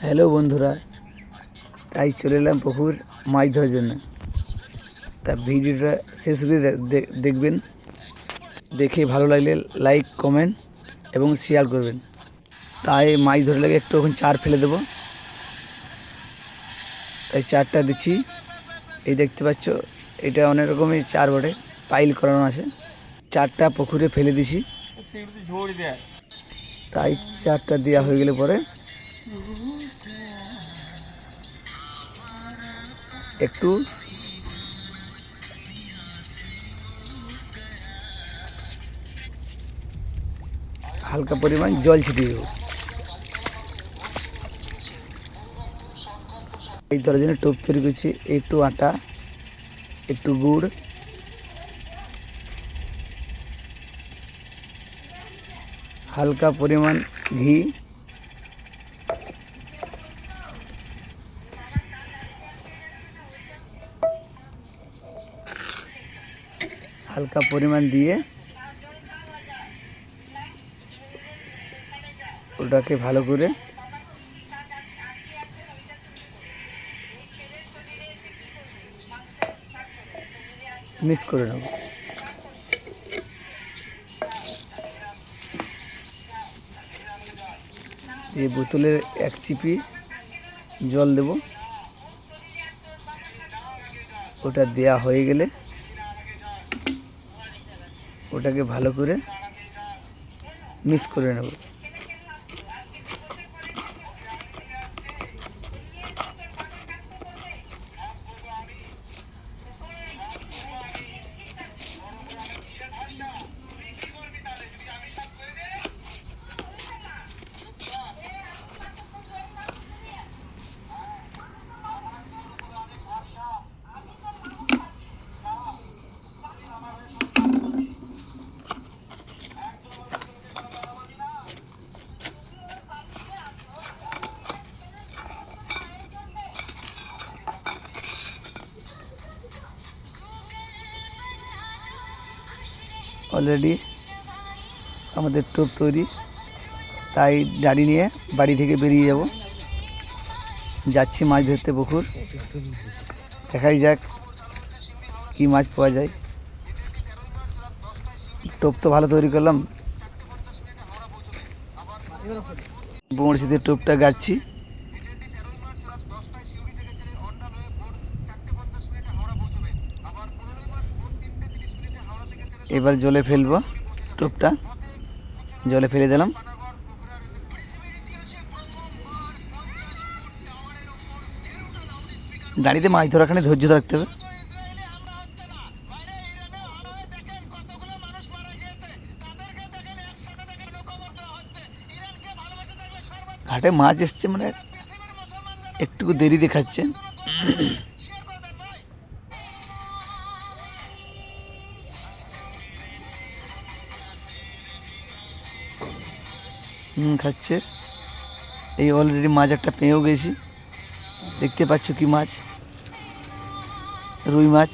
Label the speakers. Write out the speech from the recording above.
Speaker 1: Hello বন্ধুরা, তাই চলে এলাম পুকুর মাছ ধরার জন্য। তা ভিডিওটা শেষ অবধি দেখবেন। দেখে ভালো লাগলে লাইক, কমেন্ট এবং শেয়ার করবেন। তাই মাছ ধরে লাগে একটু এখন চার ফেলে দেবো। তাই চারটা দিচ্ছি। এই দেখতে পাচ্ছ, এটা অনেক রকমের চার বটে, পাইল করানো আছে। চারটা পুকুরে ফেলে দিছি। তাই চারটা দেওয়া হয়ে গেলে পরে একটু হালকা পরিমাণ জল ছিটিয়ে দেবো। এই ধরার জন্য টোপ তৈরি করছি। একটু আটা, একটু গুড়, হালকা পরিমাণ ঘি, হালকা পরিমাণ দিয়ে ওটাকে ভালো করে মিক্স করে নেব। দিয়ে বোতলের এক চিপি জল দেব। ওটা দেয়া হয়ে গেলে ওটাকে ভালো করে মিক্স করে নেব। অলরেডি আমাদের টোপ তৈরি। তাই গাড়ি নিয়ে বাড়ি থেকে বেরিয়ে যাচ্ছি মাছ ধরতে পুকুর। দেখাই যাক কি মাছ পাওয়া যায়। টোপ তো ভালো তৈরি করলাম। বড়শিতে টোপটা গাচ্ছি। এবার জলে ফেলবো টোপটা। জলে ফেলে দিলাম। গাড়িতে মাছ ধরাখানে ধৈর্য রাখতে হবে। ঘাটে মাছ এসছে মানে একটু দেরি দেখাচ্ছে। খাচ্ছে। এই অলরেডি মাছ একটা পেয়েও গেছি। দেখতে পাচ্ছ কি মাছ? রুই মাছ।